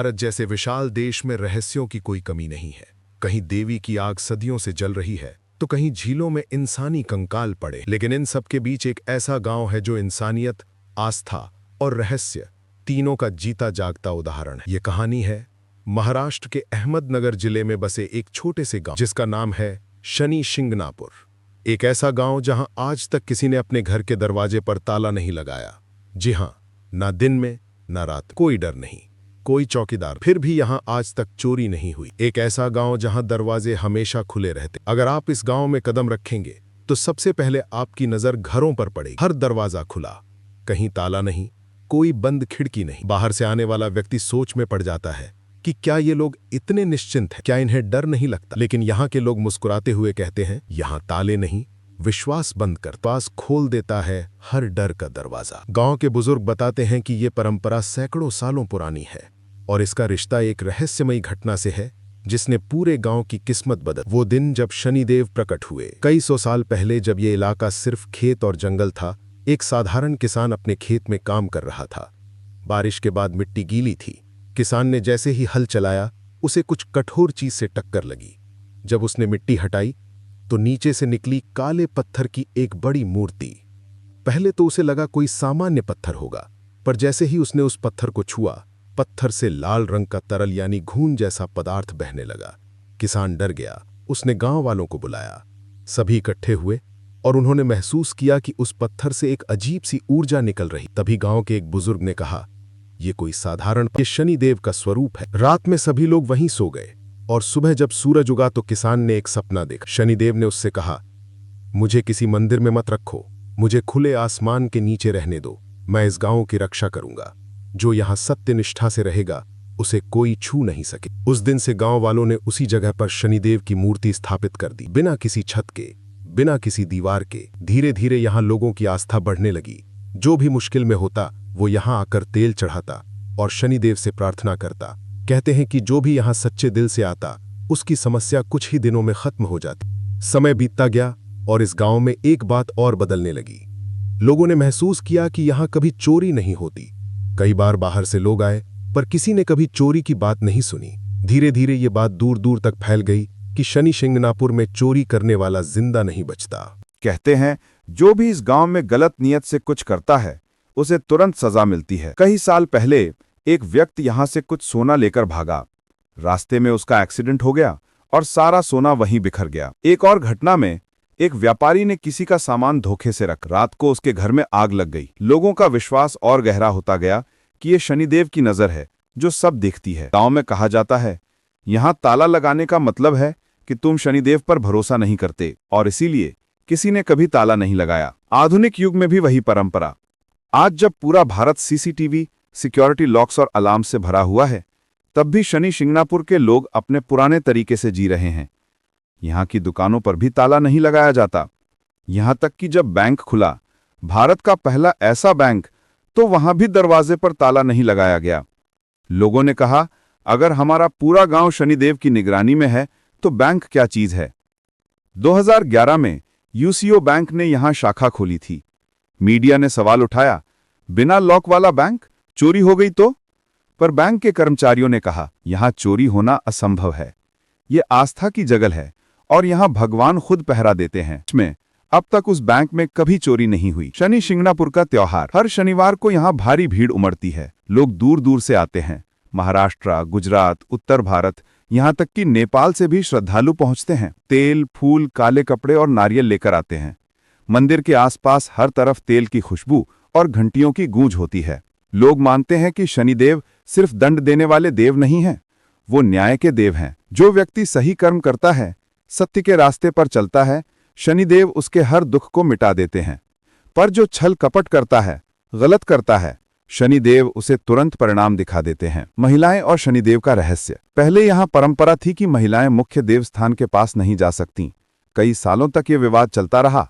भारत जैसे विशाल देश में रहस्यों की कोई कमी नहीं है। कहीं देवी की आग सदियों से जल रही है, तो कहीं झीलों में इंसानी कंकाल पड़े। लेकिन इन सब के बीच एक ऐसा गांव है जो इंसानियत, आस्था और रहस्य तीनों का जीता जागता उदाहरण है। ये कहानी है महाराष्ट्र के अहमदनगर जिले में बसे एक छोटे से गांव जिसका नाम है शनि शिंगणापुर। एक ऐसा गांव जहां आज तक किसी ने अपने घर के दरवाजे पर ताला नहीं लगाया। जी हां, ना दिन में ना रात, कोई डर नहीं, कोई चौकीदार, फिर भी यहां आज तक चोरी नहीं हुई। एक ऐसा गांव जहां दरवाजे हमेशा खुले रहते। अगर आप इस गांव में कदम रखेंगे तो सबसे पहले आपकी नजर घरों पर पड़ेगी। हर दरवाजा खुला, कहीं ताला नहीं, कोई बंद खिड़की नहीं। बाहर से आने वाला व्यक्ति सोच में पड़ जाता है कि क्या ये लोग इतने निश्चिंत हैं, क्या इन्हें डर नहीं लगता। लेकिन यहाँ के लोग मुस्कुराते हुए कहते हैं, यहाँ ताले नहीं, विश्वास बंद कर पास खोल देता है हर डर का दरवाजा। गांव के बुजुर्ग बताते हैं कि ये परंपरा सैकड़ों सालों पुरानी है और इसका रिश्ता एक रहस्यमयी घटना से है जिसने पूरे गांव की किस्मत बदल। वो दिन जब शनिदेव प्रकट हुए, कई सौ साल पहले, जब ये इलाका सिर्फ खेत और जंगल था। एक साधारण किसान अपने खेत में काम कर रहा था। बारिश के बाद मिट्टी गीली थी। किसान ने जैसे ही हल चलाया, उसे कुछ कठोर चीज से टक्कर लगी। जब उसने मिट्टी हटाई तो नीचे से निकली काले पत्थर की एक बड़ी मूर्ति। पहले तो उसे लगा कोई सामान्य पत्थर होगा, पर जैसे ही उसने उस पत्थर को छुआ, पत्थर से लाल रंग का तरल यानी खून जैसा पदार्थ बहने लगा। किसान डर गया। उसने गांव वालों को बुलाया। सभी इकट्ठे हुए और उन्होंने महसूस किया कि उस पत्थर से एक अजीब सी ऊर्जा निकल रही। तभी गांव के एक बुजुर्ग ने कहा, ये कोई साधारण, ये शनिदेव का स्वरूप है। रात में सभी लोग वहीं सो गए और सुबह जब सूरज उगा तो किसान ने एक सपना देखा। शनिदेव ने उससे कहा, मुझे किसी मंदिर में मत रखो, मुझे खुले आसमान के नीचे रहने दो। मैं इस गांव की रक्षा करूंगा। जो यहां सत्य निष्ठा से रहेगा उसे कोई छू नहीं सके। उस दिन से गांव वालों ने उसी जगह पर शनिदेव की मूर्ति स्थापित कर दी, बिना किसी छत के, बिना किसी दीवार के। धीरे धीरे यहां लोगों की आस्था बढ़ने लगी। जो भी मुश्किल में होता वो यहां आकर तेल चढ़ाता और शनिदेव से प्रार्थना करता। कहते हैं कि जो भी यहां सच्चे दिल से आता उसकी समस्या कुछ ही दिनों में खत्म हो जाती। समय बीतता गया और इस गांव में एक बात और बदलने लगी। लोगों ने महसूस किया कि यहां कभी चोरी नहीं होती। कई बार बाहर से लोग आए, पर किसी ने कभी चोरी की बात नहीं सुनी। धीरे धीरे ये बात दूर दूर तक फैल गई कि शनि शिंगणापुर में चोरी करने वाला जिंदा नहीं बचता। कहते हैं, जो भी इस गांव में गलत नियत से कुछ करता है उसे तुरंत सजा मिलती है। कई साल पहले एक व्यक्ति यहां से कुछ सोना लेकर भागा। रास्ते में उसका एक्सीडेंट हो गया और सारा सोना वहीं बिखर गया। एक और घटना में एक व्यापारी ने किसी का सामान धोखे से रख, रात को उसके घर में आग लग गई। लोगों का विश्वास और गहरा होता गया कि ये शनिदेव की नजर है जो सब देखती है। गांव में कहा जाता है, यहां ताला लगाने का मतलब है कि तुम शनिदेव पर भरोसा नहीं करते, और इसीलिए किसी ने कभी ताला नहीं लगाया। आधुनिक युग में भी वही परंपरा। आज जब पूरा भारत सीसीटीवी, सिक्योरिटी लॉक्स और अलार्म से भरा हुआ है, तब भी शनि शिंगणापुर के लोग अपने पुराने तरीके से जी रहे हैं। यहाँ की दुकानों पर भी ताला नहीं लगाया जाता। यहाँ तक कि जब बैंक खुला, भारत का पहला ऐसा बैंक, तो वहां भी दरवाजे पर ताला नहीं लगाया गया। लोगों ने कहा, अगर हमारा पूरा गांव शनिदेव की निगरानी में है तो बैंक क्या चीज है। 2011 में यूसीओ बैंक ने यहां शाखा खोली थी। मीडिया ने सवाल उठाया, बिना लॉक वाला बैंक, चोरी हो गई तो? पर बैंक के कर्मचारियों ने कहा, यहां चोरी होना असंभव है। ये आस्था की जगह है और यहां भगवान खुद पहरा देते हैं। इसमें अब तक उस बैंक में कभी चोरी नहीं हुई। शनि शिंगणापुर का त्योहार, हर शनिवार को यहां भारी भीड़ उमड़ती है। लोग दूर दूर से आते हैं। महाराष्ट्र, गुजरात, उत्तर भारत, यहां तक कि नेपाल से भी श्रद्धालु पहुंचते हैं। तेल, फूल, काले कपड़े और नारियल लेकर आते हैं। मंदिर के आसपास हर तरफ तेल की खुशबू और घंटियों की गूंज होती है। लोग मानते हैं कि शनिदेव सिर्फ दंड देने वाले देव नहीं हैं, वो न्याय के देव हैं। जो व्यक्ति सही कर्म करता है, सत्य के रास्ते पर चलता है, शनिदेव उसके हर दुख को मिटा देते हैं। पर जो छल कपट करता है, गलत करता है, शनिदेव उसे तुरंत परिणाम दिखा देते हैं। महिलाएं और शनिदेव का रहस्य। पहले यहां परंपरा थी कि महिलाएं मुख्य देवस्थान के पास नहीं जा सकतीं। कई सालों तक ये विवाद चलता रहा।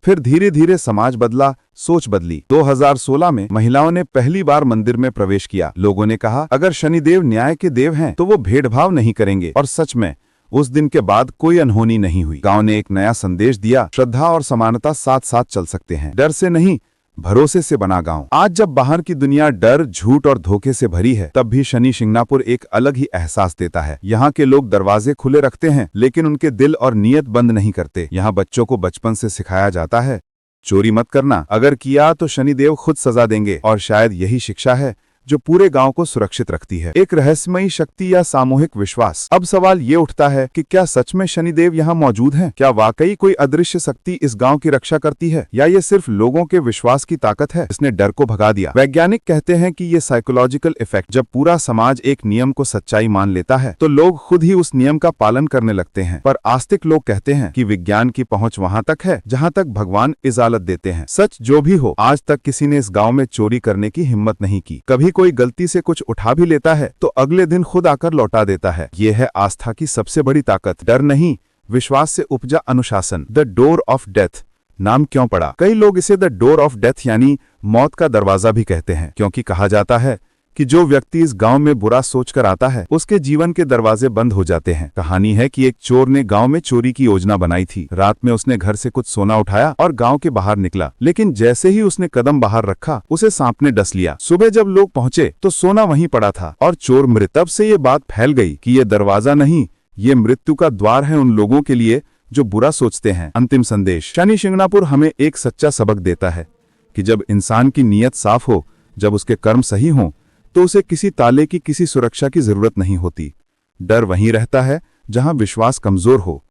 फिर धीरे धीरे समाज बदला, सोच बदली। 2016 में महिलाओं ने पहली बार मंदिर में प्रवेश किया। लोगों ने कहा, अगर शनिदेव न्याय के देव हैं तो वो भेदभाव नहीं करेंगे। और सच में उस दिन के बाद कोई अनहोनी नहीं हुई। गांव ने एक नया संदेश दिया, श्रद्धा और समानता साथ साथ चल सकते हैं। डर से नहीं, भरोसे से बना गांव। आज जब बाहर की दुनिया डर, झूठ और धोखे से भरी है, तब भी शनि शिंगणापुर एक अलग ही एहसास देता है। यहाँ के लोग दरवाजे खुले रखते हैं, लेकिन उनके दिल और नीयत बंद नहीं करते। यहाँ बच्चों को बचपन से सिखाया जाता है, चोरी मत करना, अगर किया तो शनिदेव खुद सजा देंगे। और शायद यही शिक्षा है जो पूरे गांव को सुरक्षित रखती है। एक रहस्यमयी शक्ति या सामूहिक विश्वास। अब सवाल ये उठता है कि क्या सच में शनिदेव यहाँ मौजूद हैं? क्या वाकई कोई अदृश्य शक्ति इस गांव की रक्षा करती है, या ये सिर्फ लोगों के विश्वास की ताकत है जिसने डर को भगा दिया? वैज्ञानिक कहते हैं कि ये साइकोलॉजिकल इफेक्ट, जब पूरा समाज एक नियम को सच्चाई मान लेता है तो लोग खुद ही उस नियम का पालन करने लगते हैं। पर आस्तिक लोग कहते हैं कि विज्ञान की पहुंच वहां तक है जहां तक भगवान इजाजत देते हैं। सच जो भी हो, आज तक किसी ने इस गांव में चोरी करने की हिम्मत नहीं की। कभी कोई गलती से कुछ उठा भी लेता है तो अगले दिन खुद आकर लौटा देता है। यह है आस्था की सबसे बड़ी ताकत। डर नहीं, विश्वास से उपजा अनुशासन। द डोर ऑफ डेथ नाम क्यों पड़ा? कई लोग इसे द डोर ऑफ डेथ यानी मौत का दरवाजा भी कहते हैं, क्योंकि कहा जाता है कि जो व्यक्ति इस गांव में बुरा सोचकर आता है उसके जीवन के दरवाजे बंद हो जाते हैं। कहानी है कि एक चोर ने गांव में चोरी की योजना बनाई थी। रात में उसने घर से कुछ सोना उठाया और गांव के बाहर निकला, लेकिन जैसे ही उसने कदम बाहर रखा उसे सांप ने डस लिया। सुबह जब लोग पहुंचे तो सोना वहीं पड़ा था और चोर मृत। तब से ये बात फैल गई कि ये दरवाजा नहीं, ये मृत्यु का द्वार है उन लोगों के लिए जो बुरा सोचते हैं। अंतिम संदेश। शनि शिंगणापुर हमें एक सच्चा सबक देता है कि जब इंसान की नीयत साफ हो, जब उसके कर्म सही हों, तो उसे किसी ताले की, किसी सुरक्षा की जरूरत नहीं होती। डर वहीं रहता है जहां विश्वास कमजोर हो।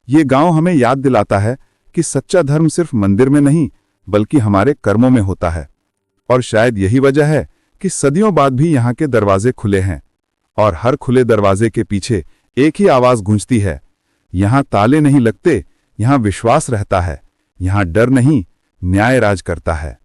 ये गांव हमें याद दिलाता है कि सच्चा धर्म सिर्फ मंदिर में नहीं बल्कि हमारे कर्मों में होता है। और शायद यही वजह है कि सदियों बाद भी यहाँ के दरवाजे खुले हैं, और हर खुले दरवाजे के पीछे एक ही आवाज गूंजती है, यहाँ ताले नहीं लगते, यहाँ विश्वास रहता है, यहाँ डर नहीं, न्याय राज करता है।